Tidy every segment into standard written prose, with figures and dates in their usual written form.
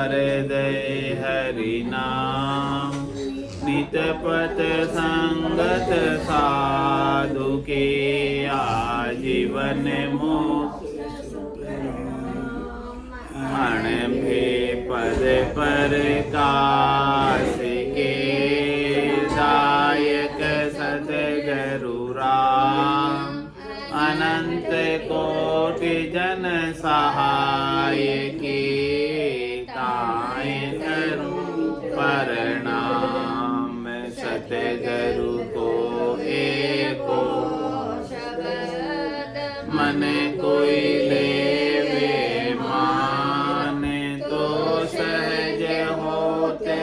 हृदय हरि नाम नित पथ संगत साधु के आजीवन मोक्ष मण भे पद पर काश के दायक सतगुरु राम अनंत कोटि जन सहाय के प्रणाम सतगुरु को एको मन कोई लेवे मान तो सहज होते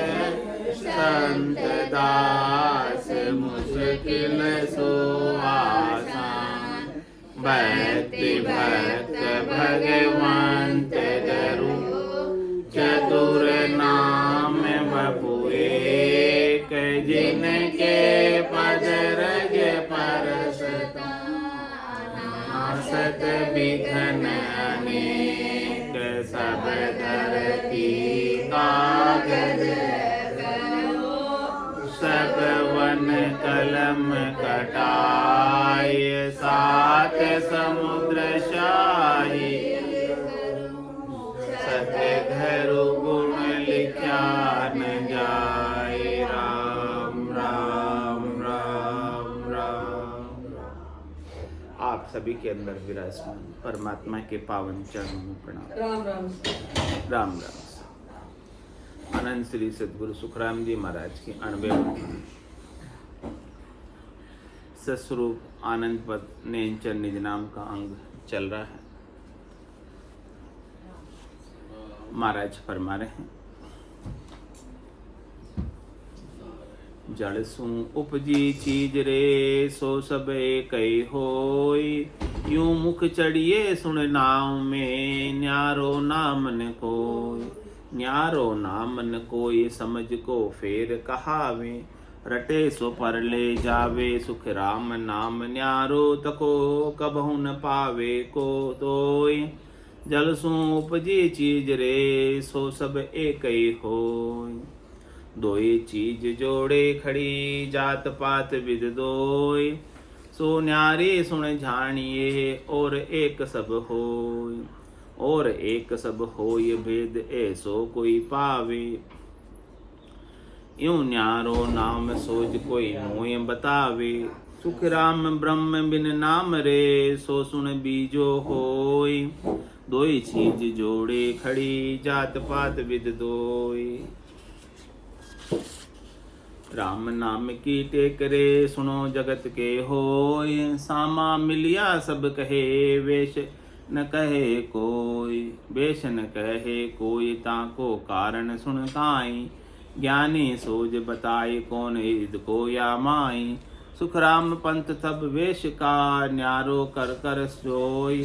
संत दास मुश्किल सो आसान भक्ति भक्त भगवंत गुरु चतुर नाम बपुए जिनके पद रज परसता नासत विघ्न अनेक सब धरती कागज सब वन कलम कटाय सात समुद्र शाही सतगुरु गुण लिखा न जाए राम राम राम राम। आप सभी के अंदर विराजमान परमात्मा के पावन चरणों में प्रणाम। राम राम राम राम। आनंद श्री सद्गुरु सुखराम जी महाराज की 98 सस्वरूप आनंद पद नेंचर निज नाम का अंग चल रहा है। महाराज फरमा रहे हैं, जड़ सु उपजी चीज रे सो सब कई होय यूं मुख चढ़िए सुन नाम में न्यारो नामन कोय न्यारो नामन कोय समझ को फेर कहावे रटे सो पर ले जावे सुख राम नाम न्यारो तको कबहु न पावे को तोय जल सु उपजी चीज रे सो सब एक ही होय दोई चीज जोड़े खड़ी जात पात विद दोय सो न्यारे सुन झाणिए और एक सब होय और एक सब होय भेद ऐसो कोई पावे यूं न्यारो नाम सोज कोई मोय बतावे सुख राम ब्रह्म बिन नाम रे सो सुन बीजो होय दोई चीज जोड़े खड़ी जात पात विद दोय राम नाम की टेक रे सुनो जगत के होय सामा मिलिया सब कहे वेश न कहे कोई वेश न कहे कोई ताको कारण सुन ताई ज्ञानी सोज बताए कौन ईद को या माई सुख राम पंथ तब वेश का न्यारो कर कर सोई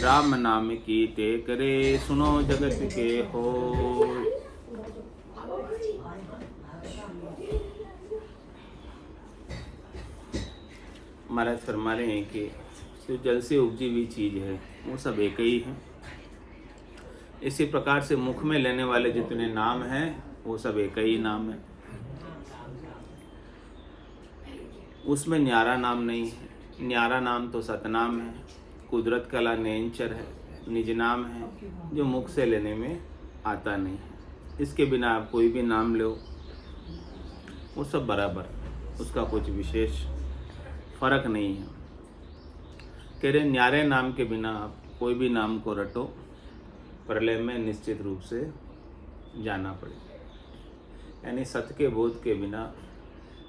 राम नाम की टेक रे सुनो जगत के होय। महाराज फरमा रहे हैं कि जो जल से उपजी हुई चीज है वो सब एक ही है। इसी प्रकार से मुख में लेने वाले जितने नाम हैं वो सब एक ही नाम है। उसमें न्यारा नाम नहीं है। न्यारा नाम तो सतनाम है, कुदरत कला नेंचर है, निज नाम है जो मुख से लेने में आता नहीं है। इसके बिना आप कोई भी नाम लो वो सब बराबर, उसका कुछ विशेष फर्क नहीं है। कह रहे न्यारे नाम के बिना आप कोई भी नाम को रटो, प्रलय में निश्चित रूप से जाना पड़ेगा। यानी सत्य के बोध के बिना,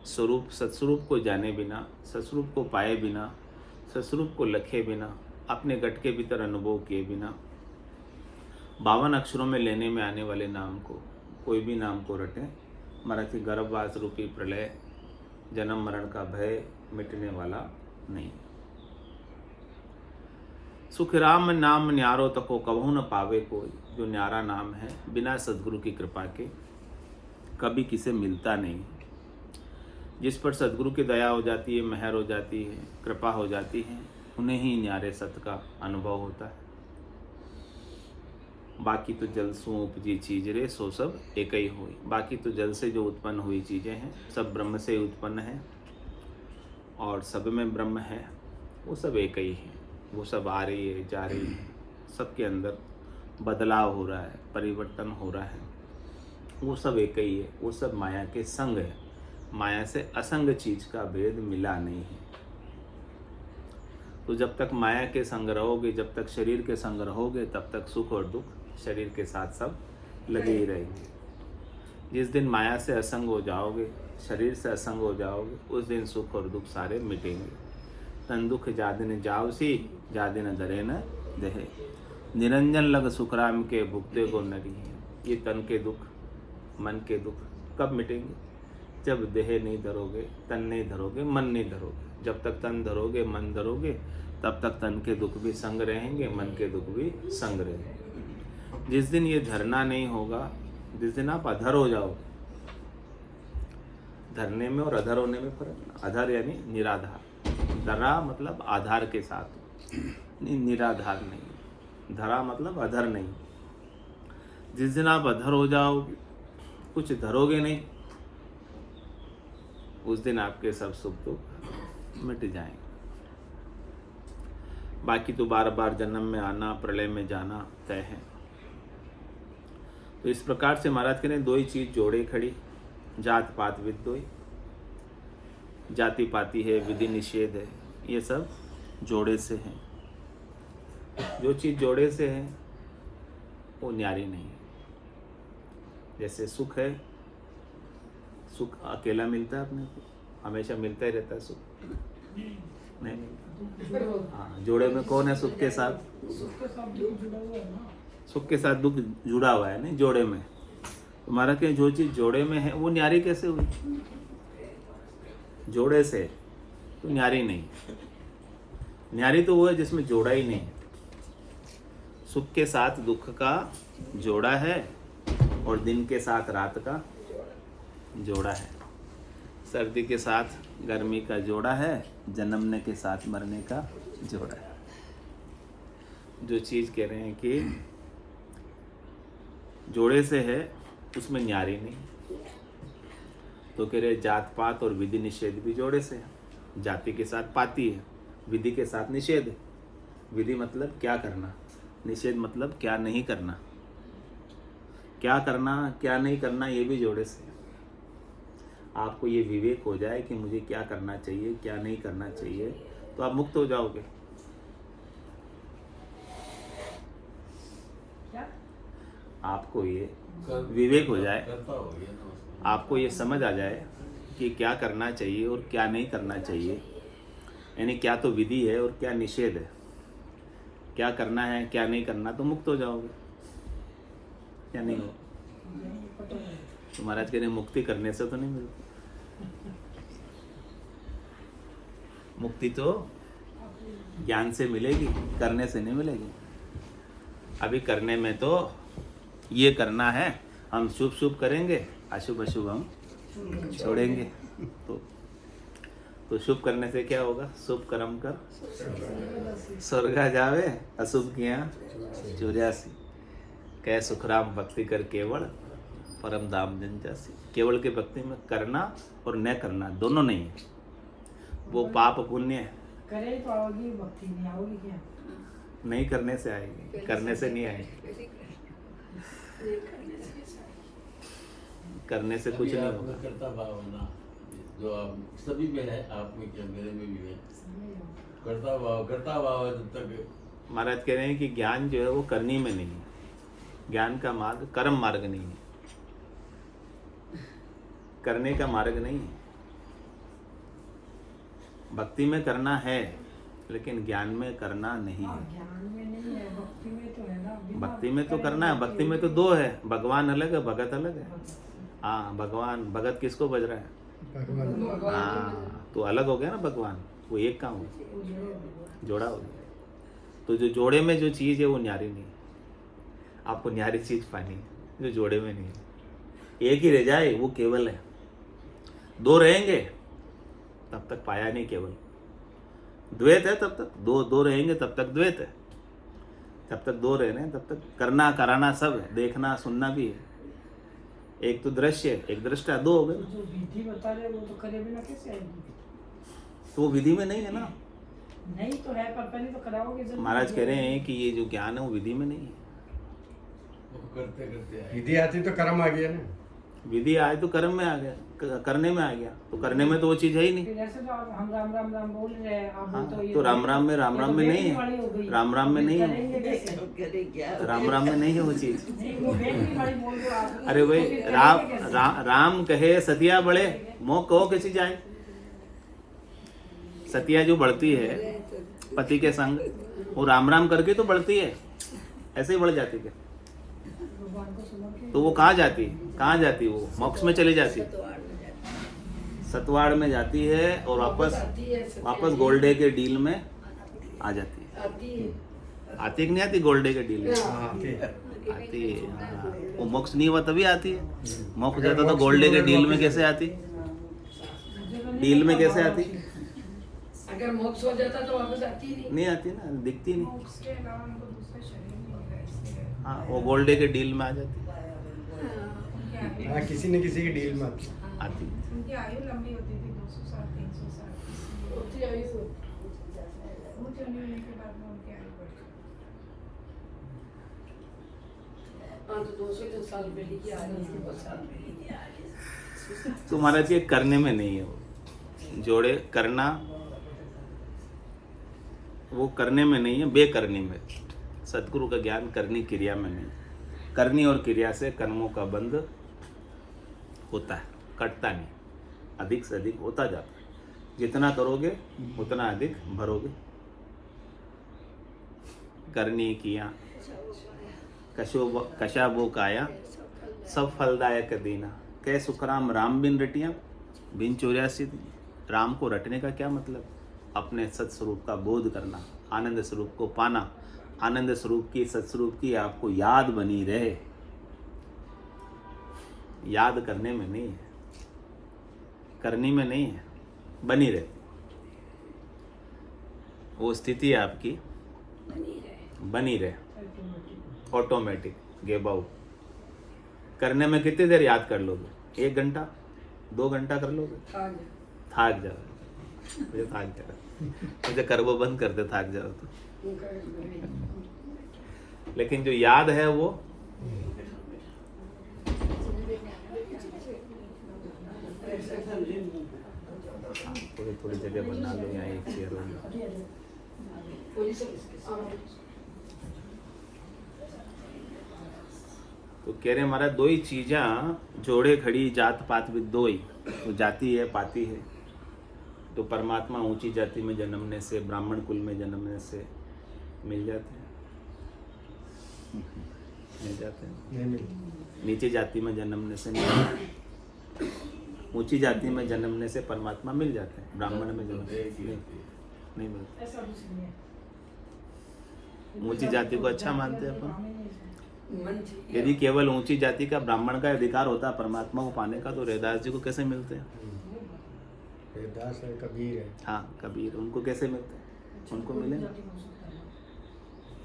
स्वरूप सत्स्वरूप को जाने बिना, सत्स्वरूप को पाए बिना, सत्स्वरूप को लखे बिना, अपने गट के भीतर अनुभव किए बिना 52 अक्षरों में लेने में आने वाले नाम को, कोई भी नाम को रटें, मराठी गर्भवास रूपी प्रलय, जन्म मरण का भय मिटने वाला नहीं। सुख राम नाम न्यारो तको कबहू न पावे कोई। जो न्यारा नाम है बिना सद्गुरु की कृपा के कभी किसे मिलता नहीं। जिस पर सद्गुरु की दया हो जाती है, मेहर हो जाती है, कृपा हो जाती है, उन्हें ही न्यारे सत्य का अनुभव होता है। बाकी तो जल सु उपजी चीज रे सो सब एक ही हुई। बाकी तो जल से जो उत्पन्न हुई चीज़ें हैं सब ब्रह्म से उत्पन्न है और सब में ब्रह्म है, वो सब एक ही है। वो सब आ रही है जा रही है, सबके अंदर बदलाव हो रहा है, परिवर्तन हो रहा है, वो सब एक ही है। वो सब माया के संग है। माया से असंग चीज का भेद मिला नहीं है। तो जब तक माया के संग रहोगे, जब तक शरीर के संग रहोगे, तब तक सुख और दुख शरीर के साथ सब लगे ही रहेंगे। जिस दिन माया से असंग हो जाओगे, शरीर से असंग हो जाओगे, उस दिन सुख और दुख सारे मिटेंगे। तन दुख जा दिन जाओ सी, जा दिन धरे न देहे, निरंजन लग सुखराम के भुगते को नरी है। ये तन के दुख, मन के दुख कब मिटेंगे? जब देह नहीं धरोगे, तन नहीं धरोगे, मन नहीं धरोगे। जब तक तन धरोगे, मन धरोगे, तब तक तन के दुख भी संग रहेंगे, मन के दुख भी संग रहेंगे। जिस दिन ये धरना नहीं होगा, जिस दिन आप अधर हो जाओगे, धरने में और अधर होने में फर्क। अधर यानी निराधार, धरा मतलब आधार के साथ, निराधार नहीं। धरा मतलब अधर नहीं। जिस दिन आप अधर हो जाओगे, कुछ धरोगे नहीं, उस दिन आपके सब सुख दुख मिट जाएंगे। बाकी तो बार बार जन्म में आना, प्रलय में जाना तय है। तो इस प्रकार से महाराज कह रहे हैं, दो ही चीज जोड़े खड़ी, जात पात विद्योई। जाति पाति है, विधि निषेध है, ये सब जोड़े से है। जो चीज जोड़े से है वो न्यारी नहीं है। जैसे सुख है, सुख अकेला मिलता है अपने को, हमेशा मिलता ही रहता है सुख, नहीं मिलता। हाँ, जोड़े में कौन है सुख के साथ? सुख के साथ दुख जुड़ा हुआ है, नहीं जोड़े में। तुम्हारा क्या, जो चीज जोड़े में है वो न्यारी कैसे हुई? जोड़े से तो न्यारी नहीं। न्यारी तो वो है जिसमें जोड़ा ही नहीं। सुख के साथ दुख का जोड़ा है और दिन के साथ रात का जोड़ा है। सर्दी के साथ गर्मी का जोड़ा है, जन्मने के साथ मरने का जोड़ा है। जो चीज़ कह रहे हैं कि जोड़े से है, उसमें न्यारी नहीं। तो कह रहे जात पात और विधि निषेध भी जोड़े से है। जाति के साथ पाती है, विधि के साथ निषेध है। विधि मतलब क्या करना, निषेध मतलब क्या नहीं करना। क्या करना क्या नहीं करना ये भी जोड़े से है। आपको ये विवेक हो जाए कि मुझे क्या करना चाहिए, क्या नहीं करना चाहिए, तो आप मुक्त हो जाओगे। आपको ये विवेक हो जाए, आपको ये समझ आ जाए कि क्या करना चाहिए और क्या नहीं करना चाहिए, यानी क्या तो विधि है और क्या निषेध है, क्या करना है क्या नहीं करना, तो मुक्त हो जाओगे। क्या नहीं हो? तो महाराज कह रहे मुक्ति करने से तो नहीं मिलती। मुक्ति तो ज्ञान से मिलेगी, करने से नहीं मिलेगी। अभी करने में तो ये करना है, हम शुभ शुभ करेंगे, अशुभ अशुभ हम छोड़ेंगे। तो शुभ करने से क्या होगा? शुभ कर्म कर स्वर्गा जावे, अशुभ किया चौरासी। कह सुखराम भक्ति कर केवल परम धाम जन जासी। केवल के भक्ति में करना और न करना दोनों नहीं है। वो पाप पुण्य करे तो आओगी भक्ति, नहीं आओगी क्या? नहीं करने से आएगी, करने से नहीं आएगी। करने से कुछ नहीं होगा। करता भाव होना जो आप सभी में है, आप में क्या मेरे में भी है। करता भाव है जब तक। महाराज कह रहे हैं कि ज्ञान जो है वो करनी में नहीं है। ज्ञान का मार्ग कर्म मार्ग नहीं है, करने का मार्ग नहीं है। भक्ति में करना है लेकिन ज्ञान में करना नहीं है। ज्ञान में नहीं है, भक्ति में तो है ना। भक्ति में तो करना है। भक्ति में तो दो है, भगवान अलग है, भगत अलग है। हाँ, भगवान भगत किसको बज रहा है? हाँ, तो अलग हो गया ना भगवान, वो एक काम हो गया, जोड़ा हो गया। तो जो जोड़े में जो चीज़ है वो न्यारी नहीं है। आपको न्यारी चीज पानी है जो जोड़े में नहीं है। एक ही रह जाए वो केवल है। दो रहेंगे तब तक पाया नहीं केवल। द्वैत है तब तक, दो रहेंगे तब तक द्वैत है। तब तक दो रह रहे हैं, तब तक करना कराना सब है, देखना सुनना भी है। एक तो दृश्य एक दृष्टा, दो हो गए। जो विधि बता रहे वो तो करे बिना कैसे आएगी? तो वो विधि में नहीं है ना। नहीं तो है, पर पहले तो कराओगे जरूर। महाराज कह रहे हैं कि ये जो ज्ञान है वो विधि में नहीं है। वो करते करते आए। विधि आती तो कर्म आ गया ना। विधि आए तो कर्म में आ गया, करने में आ गया, तो करने में तो वो चीज है ही नहीं। फिर ऐसे तो हम राम राम राम बोल रहे हैं, आप हाँ, तो ये तो राम राम में ये तो नहीं बेटी है, वाली हो गई। राम राम में नहीं है, करेंगे कैसे? राम राम में नहीं है वो चीज। नहीं, वो बेटी वाली बोल रहे हो आप। अरे भाई तो फिर करेंगे कैसे? राम कहे सतिया बढ़े, मोह कहो कैसी जाए। सतिया जो बढ़ती है पति के संग, वो राम राम करके तो बढ़ती है, ऐसे ही बढ़ जाती है। भगवान को सुनो कि तो वो कहाँ जाती, कहाँ जाती, वो मोक्ष में चली जाती, सतवाड़ में जाती है और वापस गोल्डे के डील में आ जाती है। आती कि नहीं आती गोल्डे के डील में? हाँ, आती है। आती है। हाँ, वो मोक्ष नहीं हुआ तभी आती है। मोक्ष जाता तो गोल्डे के डील में कैसे आती, डील में कैसे आती? अगर मोक्ष हो जाता तो वापस आती ही नहीं। नहीं आती ना, दिखती नहीं। मोक्ष के अलावा उनको दूसरा शरीर नहीं मिला इसलिए। हाँ, वो गोल्डे के डील में आ जाती, हाँ, किसी न किसी की डील में आती। आती। उनकी आयु लंबी होती थी, 200 साल 300 साल, इसलिए होती आई तो ऊंच होने के बाद में उनकी आयु बढ़ती। हाँ, तो 200 साल पहले की आ रही है, 2 साल पहले की आ रही है। तो महाराज ये करने में नहीं है, वो जोड़े करना वो करने में नहीं है, बेकरनी में। सदगुरु का ज्ञान करनी क्रिया में नहीं, करनी और क्रिया से कर्मों का बंध होता है, कटता नहीं, अधिक से अधिक होता जाता है। जितना करोगे उतना अधिक भरोगे। करनी किया कशाबो काया, सब फलदायक दीना, कै सुखराम राम बिन रटिया, बिन 84 दिन। राम को रटने का क्या मतलब? अपने सत्स्वरूप का बोध करना, आनंद स्वरूप को पाना, आनंद स्वरूप की सत्स्वरूप की आपको याद बनी रहे। याद करने में नहीं है, करनी में नहीं है, बनी रहे। वो स्थिति आपकी बनी रहे, ऑटोमेटिक गेबाउ। करने में कितनी देर याद कर लोगे? 1 घंटा 2 घंटा कर लोगे? थाक जाओ, मुझे थाक जाओ, मुझे करवो बंद करते थाक जाओ तो। लेकिन जो याद है वो थोड़ी थोड़ी जगह बना लो, यहाँ एक चेयर होगी। तो कह रहे हमारा 2 ही चीज़ा जोड़े खड़ी, जात पात भी 2 ही। तो जाति है पाती है, तो परमात्मा ऊंची जाति में जन्मने से, ब्राह्मण कुल में जन्मने से मिल जाते हैं, मिल जाते हैं। नहीं मिली। नीचे जाति में जन्मने से नहीं मिलते। ऊंची जाति में जन्मने से परमात्मा मिल जाते हैं, ब्राह्मण में जन्म नहीं मिलते। ऐसा कुछ नहीं है। ऊंची जाति को अच्छा मानते हैं अपन। मन चाहिए। यदि केवल ऊंची जाति का ब्राह्मण का अधिकार होता परमात्मा को पाने का, तो रैदास जी को कैसे मिलते हैं? वेदास है, कबीर है। हाँ, कबीर, उनको कैसे मिलते हैं? उनको मिले ना।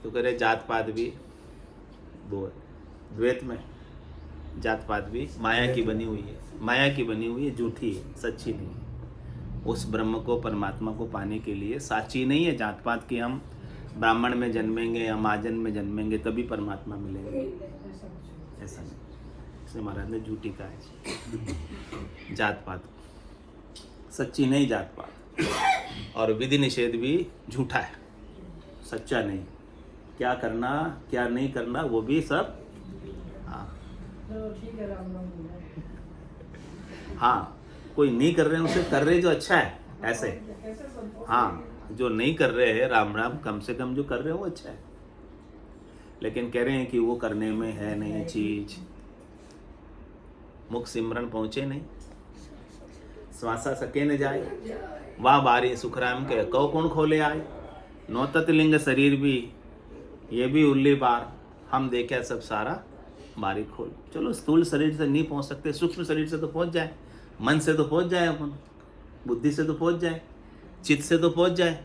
तो कह रहे जात पात भी 2 है। द्वैत में जात पात भी माया की बनी हुई है, माया की बनी हुई है, झूठी है, सच्ची नहीं है। उस ब्रह्म को, परमात्मा को पाने के लिए साची नहीं है जात पात की। हम ब्राह्मण में जन्मेंगे या महाजन में जन्मेंगे तभी परमात्मा मिलेंगे, ऐसा नहीं। इसलिए महाराज ने झूठी कहा है जात पात, सच्ची नहीं जात पात। और विधि निषेध भी झूठा है, सच्चा नहीं। क्या करना क्या नहीं करना वो भी सब, हाँ चलो ठीक है, राम राम बोलो। हाँ, कोई नहीं कर रहे हैं उसे कर रहे जो अच्छा है, ऐसे। कैसे संतोष? हाँ, जो नहीं कर रहे हैं राम राम, कम से कम जो कर रहे हैं वो अच्छा है। लेकिन कह रहे हैं कि वो करने में है नहीं चीज, मुख सिमरन पहुंचे नहीं, श्वासा सके न जाए। वाह बारी सुखराम के कौ कौन खोले आए, नौतत लिंग शरीर भी ये भी उल्ली बार, हम देखे सब सारा बारी खोल। चलो स्थूल शरीर से नहीं पहुंच सकते, सूक्ष्म शरीर से तो पहुंच जाए, मन से तो पहुंच जाए अपन, बुद्धि से तो पहुंच जाए, चित्त से तो पहुंच जाए,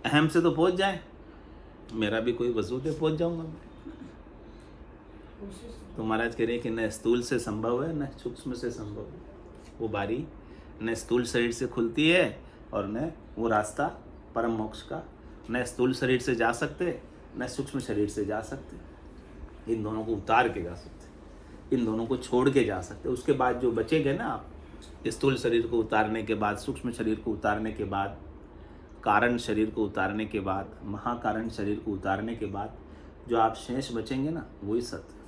अहम से तो पहुंच जाए। मेरा भी कोई वजूद है, पहुंच जाऊंगा मैं। तो महाराज कह रहे हैं कि न स्थूल से संभव है न सूक्ष्म से संभव है। वो बारी न स्थूल शरीर से खुलती है और न वो रास्ता परम मोक्ष का न स्थूल शरीर से जा सकते न सूक्ष्म शरीर से जा सकते। इन दोनों को उतार के जा सकते, इन दोनों को छोड़ के जा सकते। उसके बाद जो बचेंगे ना आप, स्थूल शरीर को उतारने के बाद, सूक्ष्म शरीर को उतारने के बाद, कारण शरीर को उतारने के बाद, महाकारण शरीर को उतारने के बाद जो आप शेष बचेंगे ना, वही सत्य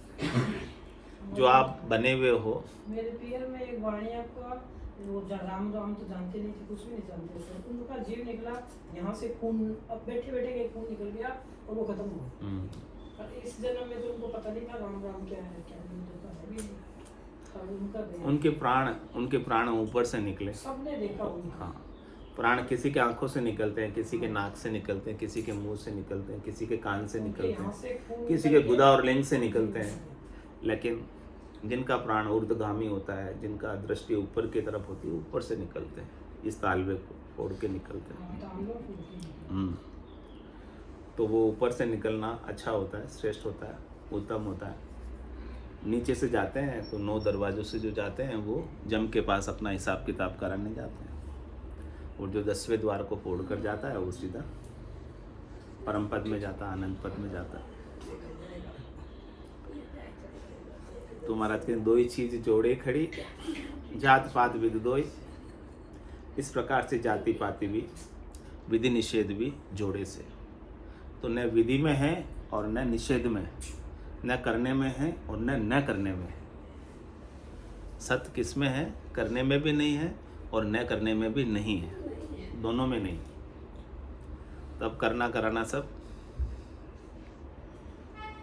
जो आप बने हुए हो। मेरे पियर में एक वाणी आपका वो राम राम तो जानते नहीं थे, कुछ भी नहीं जानते थे। उनका जीव निकला यहाँ से, खून अब बैठे बैठे एक खून निकल गया और वो खत्म हुआ। और इस जन्म में तो उनको पता नहीं था राम राम क्या है क्या नहीं, तो है भी नहीं। और उनका गया। उनके प्राण ऊपर से निकले। सबने देखा उनका। हाँ, प्राण किसी के आंखों से निकलते हैं, किसी के नाक से निकलते हैं, किसी के मुंह से निकलते हैं, किसी के कान से निकलते हैं, किसी के गुदा और लिंग से निकलते हैं। लेकिन जिनका प्राण ऊर्ध्वगामी होता है, जिनका दृष्टि ऊपर की तरफ होती है, ऊपर से निकलते हैं, इस तालवे को फोड़ के निकलते हैं। तो वो ऊपर से निकलना अच्छा होता है, श्रेष्ठ होता है, उत्तम होता है। नीचे से जाते हैं तो 9 दरवाजों से जो जाते हैं वो जम के पास अपना हिसाब किताब कराने जाते हैं, और जो 10वें द्वार को फोड़ कर जाता है वो सीधा परम पद में जाता है, आनंद पद में जाता है। तो महाराज के 2 ही चीज जोड़े खड़ी, जात पात विधि 2। इस प्रकार से जाति पाति भी, विधि निषेध भी जोड़े से। तो न विधि में है और न निषेध में, न करने में है और न करने में है। सत्य किस में है? करने में भी नहीं है और न करने में भी नहीं है, दोनों में नहीं। तब करना कराना सब,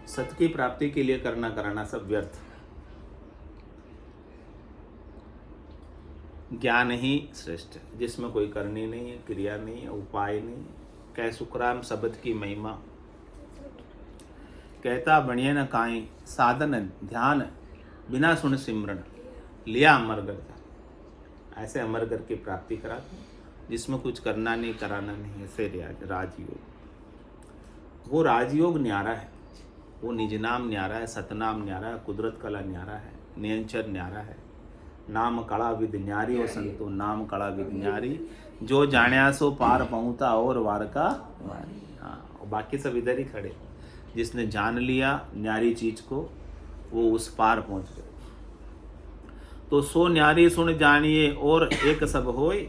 सत्य की प्राप्ति के लिए करना कराना सब व्यर्थ। ज्ञान ही श्रेष्ठ है, जिसमें कोई करनी नहीं है, क्रिया नहीं है, उपाय नहीं है। कह सुखराम शब्द की महिमा, कहता बनिए न काई, साधन ध्यान बिना सुन सिमरन, लिया अमरगर का। ऐसे अमरगर की प्राप्ति करा जिसमें कुछ करना नहीं कराना नहीं, ऐसे राजयोग। वो राजयोग न्यारा है, वो निज नाम न्यारा है, सतनाम न्यारा है, कुदरत कला न्यारा है, नियंचर न्यारा है। नाम कला विद न्यारी हो संतो, नाम कला विद न्यारी, जो जाण्या सो पार पहुँचा और वार का वारी। हाँ, बाकी सब इधर ही खड़े। जिसने जान लिया न्यारी चीज को, वो उस पार पहुँच गए। तो सो न्यारी सुन जानिए और एक सब होय,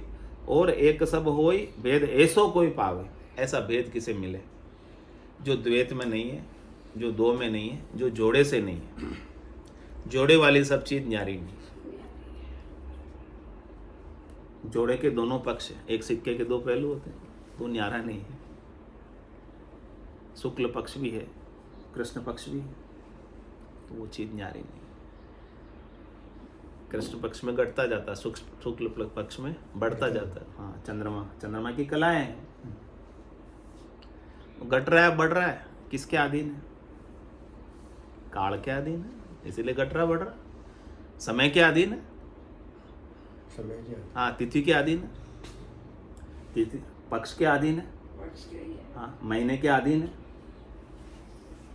और एक सब होय भेद ऐसो कोई पावे। ऐसा भेद किसे मिले जो द्वैत में नहीं है, जो 2 में नहीं है, जो जोड़े से नहीं है। जोड़े वाली सब चीज न्यारी नहीं। जोड़े के दोनों पक्ष, एक सिक्के के 2 पहलू होते हैं, तो न्यारा नहीं है। शुक्ल पक्ष भी है, कृष्ण पक्ष भी है, तो वो चीज न्यारी नहीं। कृष्ण पक्ष में घटता जाता है, शुक्ल पक्ष में बढ़ता जाता है। हाँ, चंद्रमा की कलाएं हैं, घट रहा है बढ़ रहा है, किसके अधीन है? काल के अधीन है, इसीलिए घट रहा बढ़ रहा। समय के अधीन है, हाँ, तिथि के अधीन है, तिथि पक्ष के अधीन है, हाँ, महीने के अधीन है,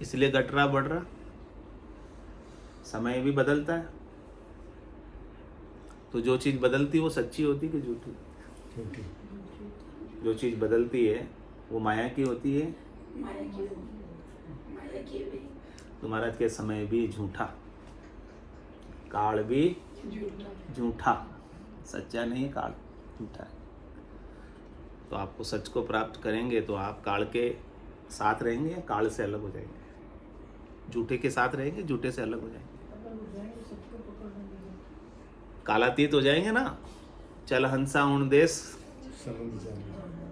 इसलिए घट रहा बढ़ रहा। समय भी बदलता है, तो जो चीज बदलती है वो सच्ची होती है कि झूठी? जो चीज बदलती है वो माया की होती है। तो महाराज के समय भी झूठा, काल भी झूठा, सच्चा नहीं है, काल झूठा है। तो आपको सच को प्राप्त करेंगे तो आप काल के साथ रहेंगे या काल से अलग हो जाएंगे? झूठे के साथ रहेंगे, झूठे से अलग हो जाएंगे, कालातीत हो जाएंगे ना। चल हंसा उन देश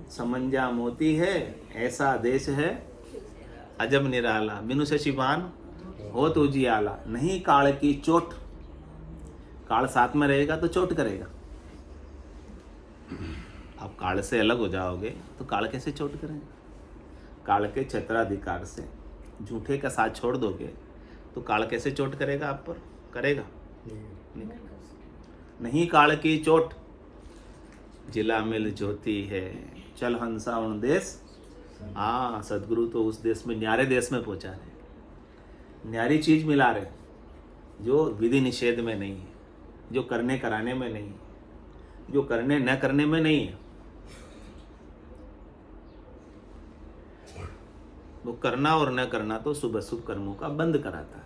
समंजा मोती है, ऐसा देश है अजब निराला, बिनु शशिपान हो तो उजियाला। नहीं काल की चोट, काल साथ में रहेगा तो चोट करेगा। आप काल से अलग हो जाओगे तो काल कैसे चोट करेगा? काल के छत्राधिकार से झूठे का साथ छोड़ दोगे तो काल कैसे चोट करेगा आप पर? करेगा नहीं। काल की चोट जिला मिल ज्योति है, चल हंसा उन देश हाँ, सदगुरु तो उस देश में, न्यारे देश में पहुंचा रहे, न्यारी चीज मिला रहे जो विधि निषेध में नहीं है, जो करने कराने में नहीं है, जो करने न करने में नहीं है। वो करना और न करना तो शुभ अशुभ कर्मों का बंद कराता है।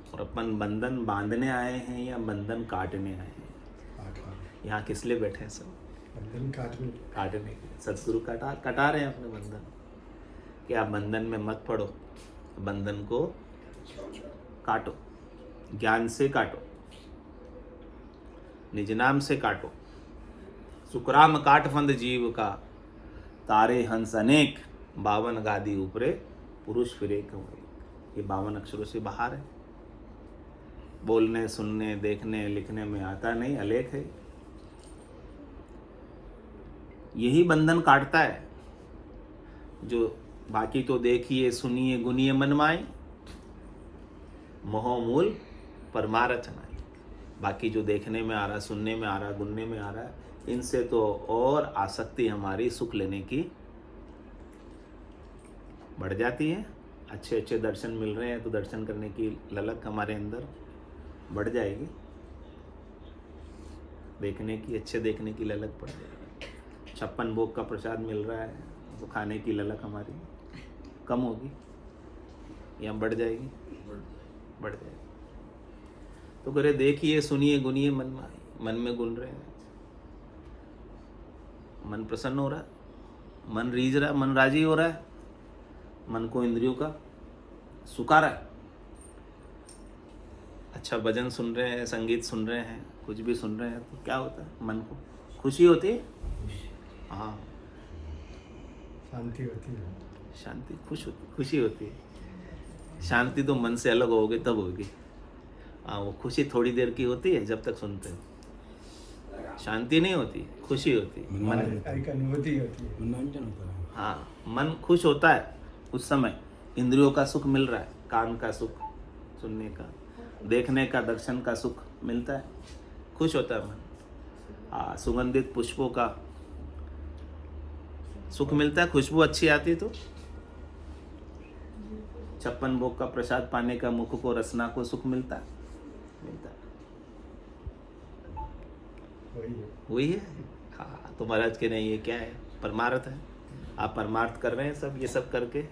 और अपन बंधन बांधने आए हैं या बंधन काटने आए हैं? यहाँ किस लिए बैठे हैं? सब बंधन काटने के। सदगुरु कटा रहे हैं अपने बंधन कि आप बंधन में मत पड़ो, बंधन को काटो, ज्ञान से काटो, निज नाम से काटो। सुखराम काट फंद जीव का, तारे हंस अनेक, 52 गादी ऊपरे पुरुष फिरे कंवरी। ये 52 अक्षरों से बाहर है, बोलने सुनने देखने लिखने में आता नहीं, अलेख है। यही बंधन काटता है। जो बाकी तो देखिए सुनिए गुनिए मनमाई, मोह मूल परमारथ नाई। बाकी जो देखने में आ रहा, सुनने में आ रहा, गुनने में आ रहा है, इनसे तो और आसक्ति हमारी सुख लेने की बढ़ जाती है। अच्छे अच्छे दर्शन मिल रहे हैं तो दर्शन करने की ललक हमारे अंदर बढ़ जाएगी, देखने की, अच्छे देखने की ललक बढ़ जाएगी। 56 भोग का प्रसाद मिल रहा है तो खाने की ललक हमारी कम होगी या बढ़ जाएगी? बढ़ जाएगी। तो करे देखिए सुनिए गुनिए मनमाई, मन में गुन रहे हैं, मन प्रसन्न हो रहा है, मन रीझ रहा है, मन राजी हो रहा है, मन को इंद्रियों का सुखा रहा है। अच्छा भजन सुन रहे हैं, संगीत सुन रहे हैं, कुछ भी सुन रहे हैं तो क्या होता है? मन को खुशी होती है। हाँ, शांति होती है, शांति, खुशी होती है। शांति तो मन से अलग होगे तब होगी। हाँ, वो खुशी थोड़ी देर की होती है जब तक सुनते हो। शांति नहीं होती, खुशी होती है, मन एक अनुभूति होती है, मनोरंजन होता है। हाँ, मन खुश होता है उस समय। इंद्रियों का सुख मिल रहा है, कान का सुख सुनने का, देखने का, दर्शन का सुख मिलता है, खुश होता है मन। हाँ, सुगंधित पुष्पों का सुख मिलता है, खुशबू अच्छी आती है तो। 56 भोग का प्रसाद पाने का मुख को, रसना को सुख मिलता है। वही है। हाँ, तो महाराज के नहीं, ये क्या है? परमार्थ है। आप परमार्थ कर रहे हैं सब, ये सब करके।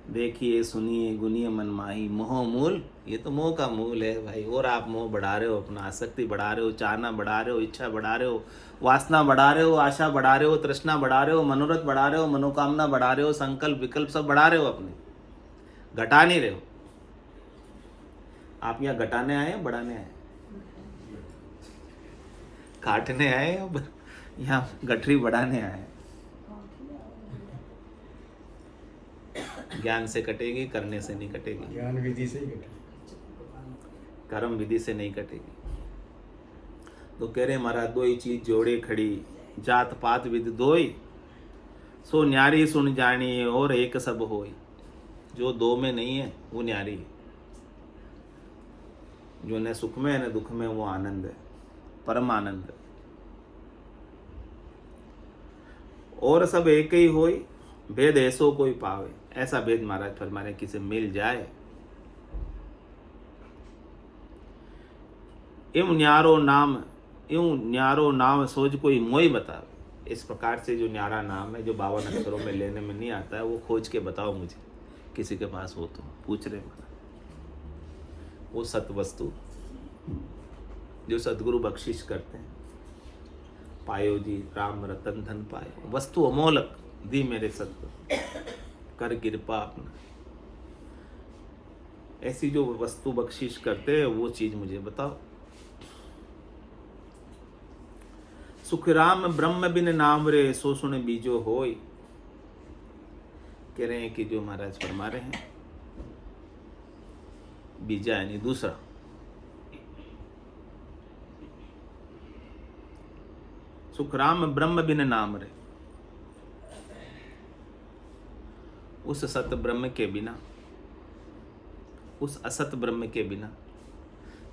देखिए सुनिए गुनिए मनमाही, मोह मूल, ये तो मोह का मूल है भाई। और आप मोह बढ़ा रहे हो, अपना आसक्ति बढ़ा रहे हो, चाहना बढ़ा रहे हो, इच्छा बढ़ा रहे हो, वासना बढ़ा रहे हो, आशा बढ़ा रहे हो, तृष्णा बढ़ा रहे हो, मनोरथ बढ़ा रहे हो, मनोकामना बढ़ा रहे हो, संकल्प विकल्प सब बढ़ा रहे हो, अपने घटा नहीं रहे हो। आप यहाँ घटाने आए, बढ़ाने आए, काटने आए, अब यहाँ गठरी बढ़ाने आए। ज्ञान से कटेगी, करने से नहीं कटेगी। ज्ञान विधि से ही कटे, कर्म विधि से नहीं कटेगी। तो कह रहे महाराज, दो ही चीज जोड़े खड़ी, जात पात विद दोई, सो न्यारी सुन जानी और एक सब होई। जो दो में नहीं है वो न्यारी है। जो न सुख में न दुख में, वो आनंद है, परम आनंद है। और सब एक ही होई, भेद ऐसो कोई पावे। ऐसा भेद महाराज फरमाने किसे मिल जाए। यूं न्यारो नाम सोच कोई मोई बतावे। इस प्रकार से जो न्यारा नाम है, जो 52 अक्षरों में लेने में नहीं आता है, वो खोज के बताओ मुझे, किसी के पास हो तो। पूछ रहे महाराज वो सत वस्तु जो सदगुरु बख्शिश करते हैं। पायो जी राम रतन धन पायो, वस्तु अमोलक दी मेरे सतगुरु, कर कृपा अपना। ऐसी जो वस्तु बख्शिश करते हैं वो चीज मुझे बताओ। सुख राम ब्रह्म बिन नाम रे, सो सुन बीजो होय। कह रहे हैं कि जो महाराज फरमा रहे हैं, बीजा यानी दूसरा। सुख राम ब्रह्म बिन नाम रे, उस सत ब्रह्म के बिना, उस असत ब्रह्म के बिना।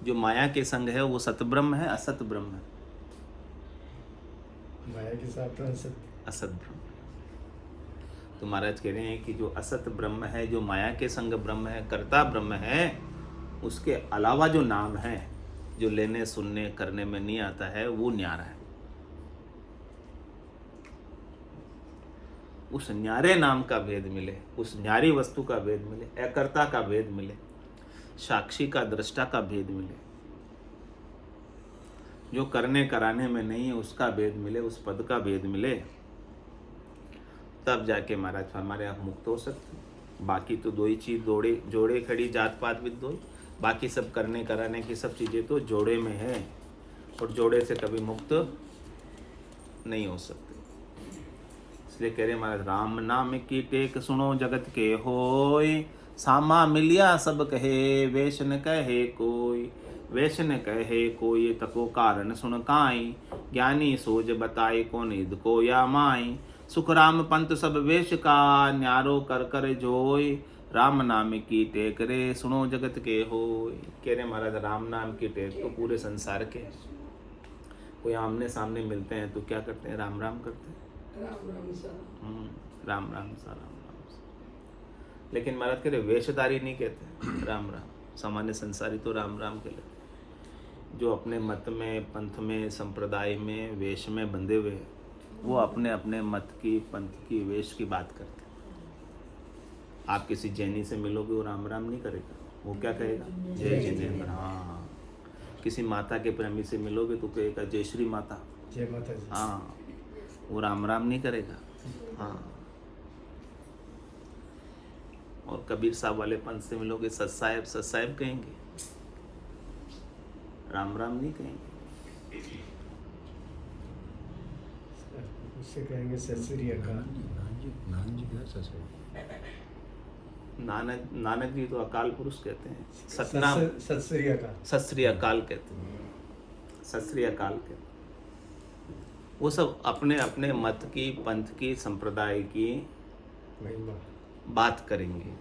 जो माया के संग है वो सत ब्रह्म है, असत ब्रह्म है। माया के साथ तो असत असत ब्रह्म। तो महाराज कह रहे हैं कि जो असत ब्रह्म है, जो माया के संग ब्रह्म है, कर्ता ब्रह्म है, उसके अलावा जो नाम है, जो लेने सुनने करने में नहीं आता है, वो न्यारा है। उस न्यारे नाम का भेद मिले, उस न्यारी वस्तु का भेद मिले, अकर्ता का भेद मिले, साक्षी का दृष्टा का भेद मिले, जो करने कराने में नहीं है उसका भेद मिले, उस पद का भेद मिले, तब जाके महाराज हमारे आप मुक्त हो सकते। बाकी तो दो ही चीज, जोड़े खड़ी जात पात विद्रोह, बाकी सब करने कराने की सब चीजें तो जोड़े में है, और जोड़े से कभी मुक्त नहीं हो सकते। इसलिए कह रहे महाराज, राम नाम की टेक सुनो जगत के होय, सामा मिलिया सब कहे, वेश न कहे कोई, वेश न कहे कोई, तको कारण सुन काई, ज्ञानी सोज बताए को निध को या माई, सुख राम पंथ सब वेश का, न्यारो कर कर जोय, राम नाम की टेक रे सुनो जगत के होय। कह रहे महाराज, राम नाम की टेक तो पूरे संसार के। कोई आमने सामने मिलते हैं तो क्या करते हैं? राम राम करते हैं, राम राम सा। राम राम सा, राम राम सा। लेकिन महाराज कह रहे वेशधारी नहीं कहते राम राम, सामान्य संसारी तो राम राम कहते। जो अपने मत में, पंथ में, संप्रदाय में, वेश में बंधे हुए, वो अपने अपने मत की, पंथ की, वेश की बात करते हैं। आप किसी जैनी से मिलोगे, वो राम राम नहीं करेगा, वो क्या कहेगा? जय जिनेन्द्र। हाँ, किसी माता के प्रेमी से मिलोगे तो कहेगा जय श्री माता, जय माता जी। हाँ, वो राम राम नहीं करेगा। हाँ, और कबीर साहब वाले पंथ से मिलोगे, सत साहेब कहेंगे, राम राम नहीं कहेंगे। उससे कहेंगे सत श्री अकाल। नानक जी तो अकाल पुरुष कहते हैं, सतनाम, सत श्री अकाल, सत श्री अकाल कहते हैं, सत श्री अकाल कहते हैं। वो सब अपने अपने मत की, पंथ की, संप्रदाय की महिमा बात करेंगे।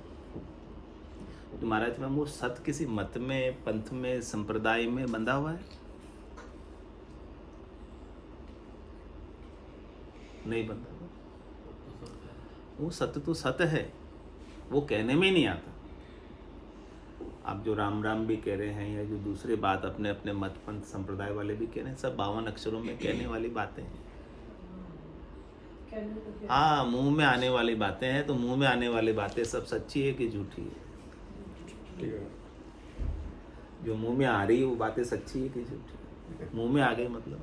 तो महाराज में वो सत किसी मत में, पंथ में, संप्रदाय में बंधा हुआ है? नहीं बंधा हुआ। वो सत्य तो सत्य है, वो कहने में ही नहीं आता। आप जो राम राम भी कह रहे हैं, या जो दूसरे बात अपने अपने मत पंथ संप्रदाय वाले भी कह रहे हैं, सब 52 अक्षरों में कहने वाली बातें हैं। हाँ, मुंह में आने वाली बातें हैं, तो मुंह में आने वाली बातें सब सच्ची है कि झूठी है? जो मुंह में आ रही है वो बातें सच्ची है कि झूठी? मुंह में आ गई मतलब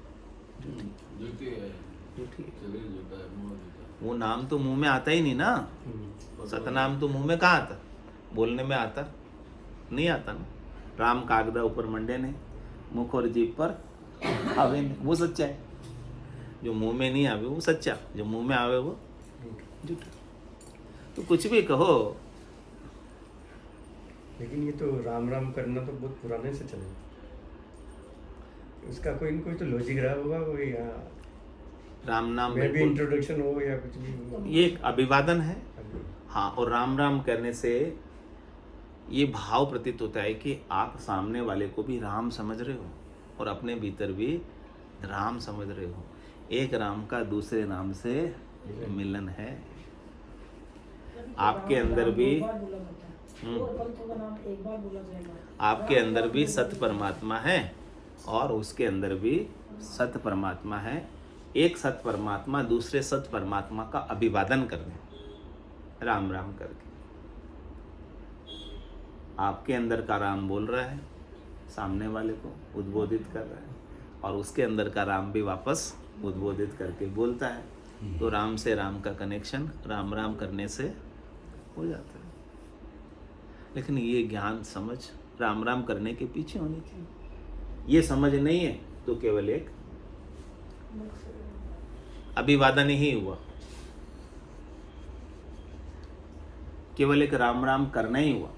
झूठी है। वो नाम तो मुंह में आता ही नहीं ना, सतनाम तो मुंह में कहाँ आता? बोलने में आता नहीं, आता ना। राम कागदा ऊपर मंडे ने, मुख और जीभ पर आवे ने, वो सच्चा है। जो मुंह में नहीं आवे वो सच्चा, जो मुंह में आवे वो झूठा। तो कुछ भी कहो। लेकिन ये तो राम राम करना तो बहुत पुराने से चले, उसका कोई न कोई तो लॉजिक रहा होगा, कोई राम नाम में भी इंट्रोडक्शन हो या कुछ भी हो। ये एक अभिवादन है। हाँ, और राम राम करने से ये भाव प्रतीत होता है कि आप सामने वाले को भी राम समझ रहे हो और अपने भीतर भी राम समझ रहे हो। एक राम का दूसरे नाम से मिलन है। आपके अंदर भी आपके अंदर भी सत परमात्मा है और उसके अंदर भी सत परमात्मा है। एक सत परमात्मा दूसरे सत परमात्मा का अभिवादन कर रहे, राम राम करके। आपके अंदर का राम बोल रहा है, सामने वाले को उद्बोधित कर रहा है, और उसके अंदर का राम भी वापस उद्बोधित करके बोलता है। तो राम से राम का कनेक्शन राम राम करने से हो जाता है। लेकिन ये ज्ञान समझ राम राम करने के पीछे होनी चाहिए। ये समझ नहीं है तो केवल एक अभिवादन ही हुआ, केवल एक राम राम करना ही हुआ,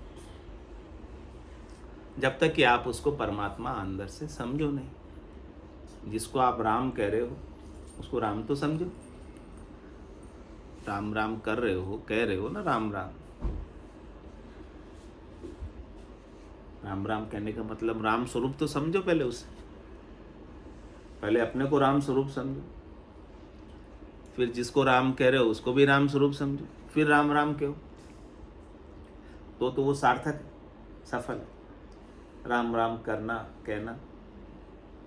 जब तक कि आप उसको परमात्मा अंदर से समझो नहीं। जिसको आप राम कह रहे हो उसको राम तो समझो। राम राम कर रहे हो, कह रहे हो ना राम राम। राम राम कहने का मतलब राम स्वरूप तो समझो पहले उसे। पहले अपने को राम स्वरूप समझो, फिर जिसको राम कह रहे हो उसको भी राम स्वरूप समझो, फिर राम राम क्यों? तो वो सार्थक है, सफल है। राम राम करना कहना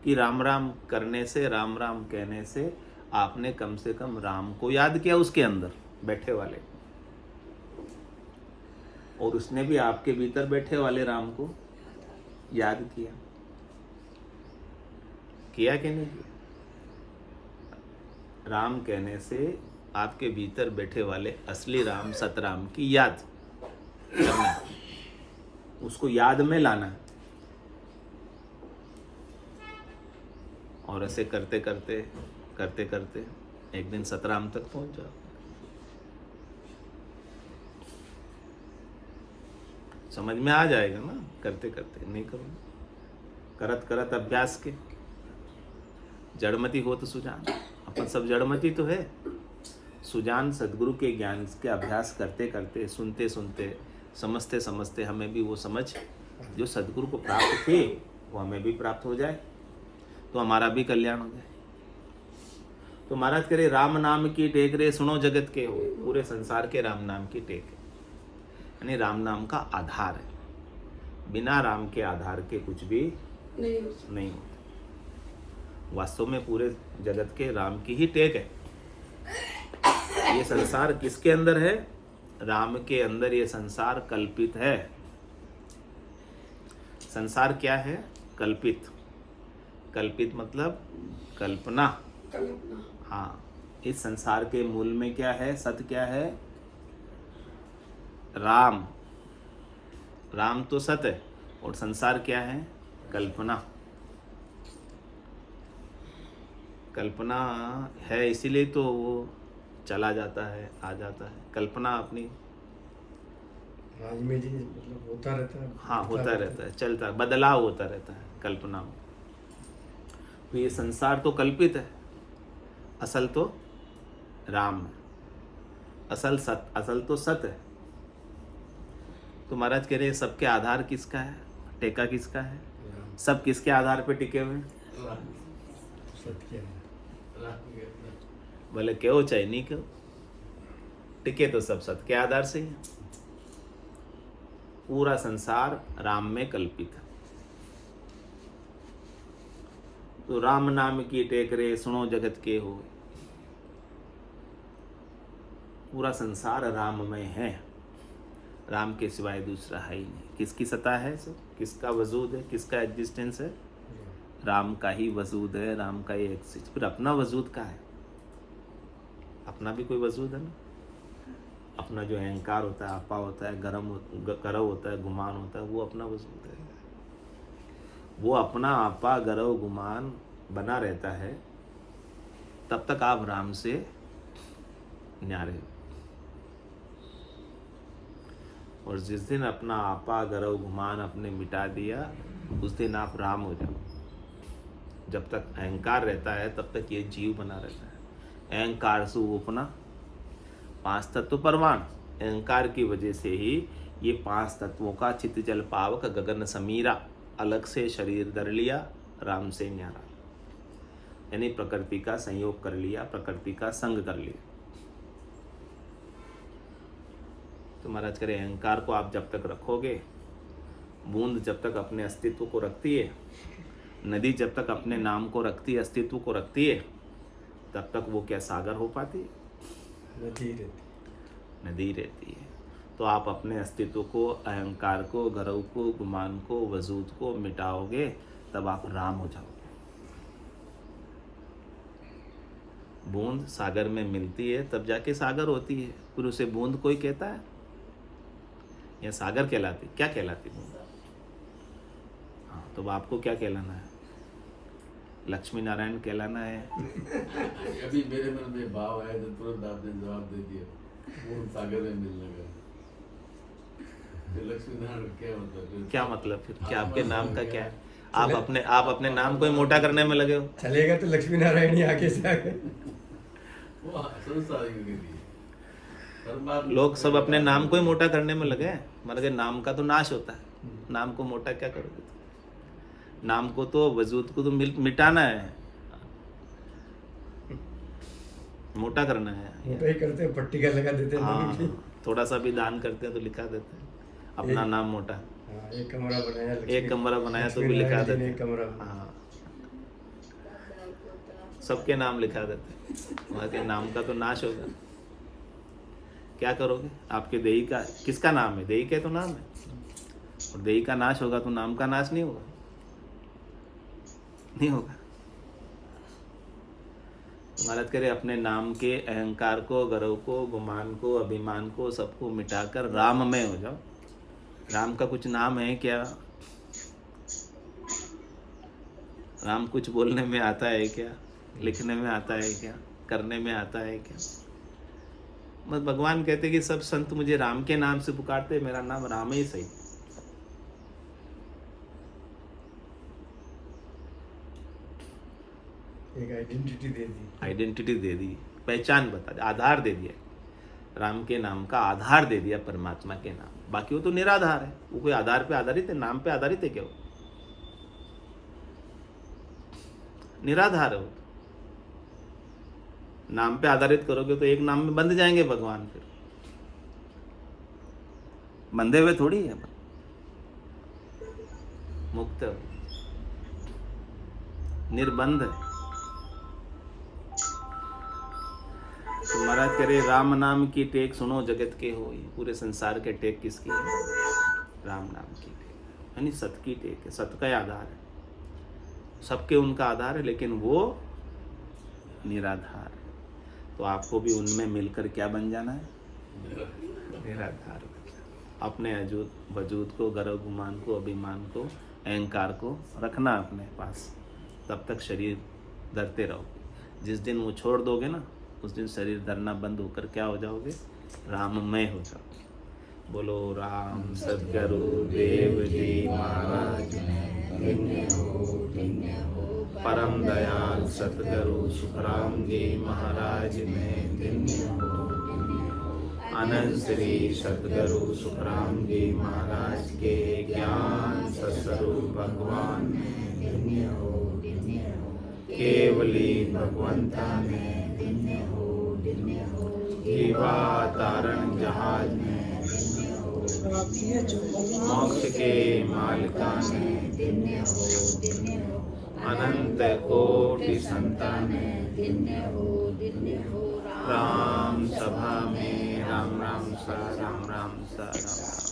कि राम राम करने से, राम राम कहने से आपने कम से कम राम को याद किया उसके अंदर बैठे वाले, और उसने भी आपके भीतर बैठे वाले राम को याद किया कि नहीं किया? राम कहने से आपके भीतर बैठे वाले असली राम सतराम की याद करना, उसको याद में लाना, और ऐसे करते करते करते करते एक दिन सतराम तक पहुंच जाओ। समझ में आ जाएगा ना, करते करते। नहीं करो, करत करत अभ्यास के जड़मती हो तो सुजान। अपन सब जड़मती तो है, सुजान सदगुरु के ज्ञान के अभ्यास करते करते, सुनते सुनते, समझते समझते हमें भी वो समझ जो सदगुरु को प्राप्त थी वो हमें भी प्राप्त हो जाए, तो हमारा भी कल्याण हो जाए। तो महाराज करे राम नाम की टेक रे सुनो जगत के हो, पूरे संसार के राम नाम की टेक है, यानी राम नाम का आधार है। बिना राम के आधार के कुछ भी नहीं होता। वास्तव में पूरे जगत के राम की ही टेक है। ये संसार किसके अंदर है? राम के अंदर ये संसार कल्पित है। संसार क्या है? कल्पित। कल्पित मतलब कल्पना। हाँ, इस संसार के मूल में क्या है? सत्य क्या है? राम। राम तो सत्य है, और संसार क्या है? कल्पना। कल्पना है इसीलिए तो वो चला जाता है, आ जाता है। कल्पना अपनी राज में जी मतलब होता रहता है। हाँ, होता रहता है, चलता है, बदलाव होता रहता है कल्पना में। तो ये संसार तो कल्पित है, असल तो राम है, असल तो सत्य है। तो महाराज कह रहे सबके आधार किसका है? टेका किसका है? सब किसके आधार पे टिके हुए हैं? सत्य है। भले क्यों चाहे नहीं क्यों, टिके तो सब सत्य के आधार से ही है। पूरा संसार राम में कल्पित है। तो राम नाम की टेक रे सुनो जगत के हो, पूरा संसार राममय है, राम के सिवाय दूसरा है ही नहीं। किसकी सत्ता है? सब किसका वजूद है? किसका एग्जिस्टेंस है? राम का ही वजूद है, राम का ही एग्जिस्ट। फिर अपना वजूद का है? अपना भी कोई वजूद है ना। अपना जो अहंकार होता है, आपा होता है, गर्व होता है, गुमान होता है, वो अपना वजूद है। वो अपना आपा गर्व गुमान बना रहता है, तब तक आप राम से न्यारे हो। और जिस दिन अपना आपा गर्व गुमान अपने मिटा दिया, उस दिन आप राम हो जाओ। जब तक अहंकार रहता है तब तक ये जीव बना रहता है। अहंकार से उपना 5 तत्व परमाण, अहंकार की वजह से ही ये 5 तत्वों का चित्त जल पावक गगन समीरा, अलग से शरीर धर लिया, राम से न्यारा, यानी प्रकृति का संयोग कर लिया, प्रकृति का संग कर लिया। तो महाराज करे अहंकार को आप जब तक रखोगे, बूंद जब तक अपने अस्तित्व को रखती है, नदी जब तक अपने नाम को रखती है, अस्तित्व को रखती है, तब तक वो क्या सागर हो पाती है? नदी रहती है। तो आप अपने अस्तित्व को, अहंकार को, गर्व को, गुमान को, वजूद को मिटाओगे, तब आप राम हो जाओगे। बूंद सागर में मिलती है तब जाके सागर होती है। फिर उसे बूंद कोई कहता है या सागर कहलाती? क्या कहलाती बूंद? हाँ, तो आपको क्या कहलाना है? लक्ष्मी नारायण कहलाना है। अभी मेरे मन में भाव आया तो तुरंत आपने जवाब दे दिया, वो सागर में मिलने का। लक्ष्मी नारायण क्या मतलब? क्या मतलब? फिर क्या आपके नाम का क्या है? आप अपने नाम को ही मोटा करने में लगे हो। चलेगा तो लक्ष्मी नारायण ही आगे से आगे। वो संसार के लिए लोग सब अपने नाम को ही मोटा करने में लगे हैं। मतलब नाम का तो नाश होता है, नाम को मोटा क्या करोगे? नाम को तो, वजूद को तो मिटाना है। मोटा करना है। मोटा ही करते हैं, पट्टी का लगा देते हैं हाँ, लोगों की। थोड़ा सा भी दान करते हैं तो लिखा देते हैं अपना एक- नाम मोटा। हाँ, एक कमरा बनाया एक कमरा बनाया तो भी लक्ष्मी लिखा नारायण जी ने देते एक कमरा हैं। हाँ, सबके नाम लिखा देते हैं। वहाँ के नाम का तो नाश होगा। क्या करोगे? आपके देही का किसका नाम है? देही का तो नाम है, और देही का नाश होगा तो नाम का नाश नहीं होगा, नहीं होगा। महाराज करे अपने नाम के अहंकार को, गर्व को, गुमान को, अभिमान को, सबको मिटाकर राममय हो जाओ। राम का कुछ नाम है क्या? राम कुछ बोलने में आता है क्या? लिखने में आता है क्या? करने में आता है क्या? बस भगवान कहते कि सब संत मुझे राम के नाम से पुकारते, मेरा नाम राम ही सही। एक आइडेंटिटी दे दी। आइडेंटिटी दे दी, पहचान बता दी, आधार दे दिया। राम के नाम का आधार दे दिया परमात्मा के नाम। बाकी वो तो निराधार है, वो कोई आधार पे आधारित है? नाम पे आधारित है क्या? वो निराधार है। वो नाम पे आधारित करोगे तो एक नाम में बंध जाएंगे भगवान। फिर बंधे हुए थोड़ी है, मुक्त है, निर्बंध है। तो महाराज करे राम नाम की टेक सुनो जगत के हो। पूरे संसार के टेक किसकी है? राम नाम की टेक, यानी सत की टेक है। सत का आधार है, सबके उनका आधार है, लेकिन वो निराधार है। तो आपको भी उनमें मिलकर क्या बन जाना है? निराधार। अपने वजूद को, गर्व गुमान को, अभिमान को, अहंकार को रखना अपने पास। तब तक शरीर धरते रहो। जिस दिन वो छोड़ दोगे ना, उस दिन शरीर धरना बंद होकर क्या हो जाओगे? राममय हो जाओगे। बोलो राम सद्गुरु देव जी महाराज धन्य हो। परम दयाल सतगुरु सुखराम जी महाराज में धन्य हो। अनंत श्री सतगुरु सुखराम जी महाराज के ज्ञान सत्स्वरूप भगवान में धन्य हो। केवली भगवंता में धन्य हो। जीवा तारण जहाज में धन्य हो। मोक्ष के मालिका में धन्य हो। अनंत कोटि संतान में धन्य हो। राम सभा में राम राम सा राम राम सा राम राम।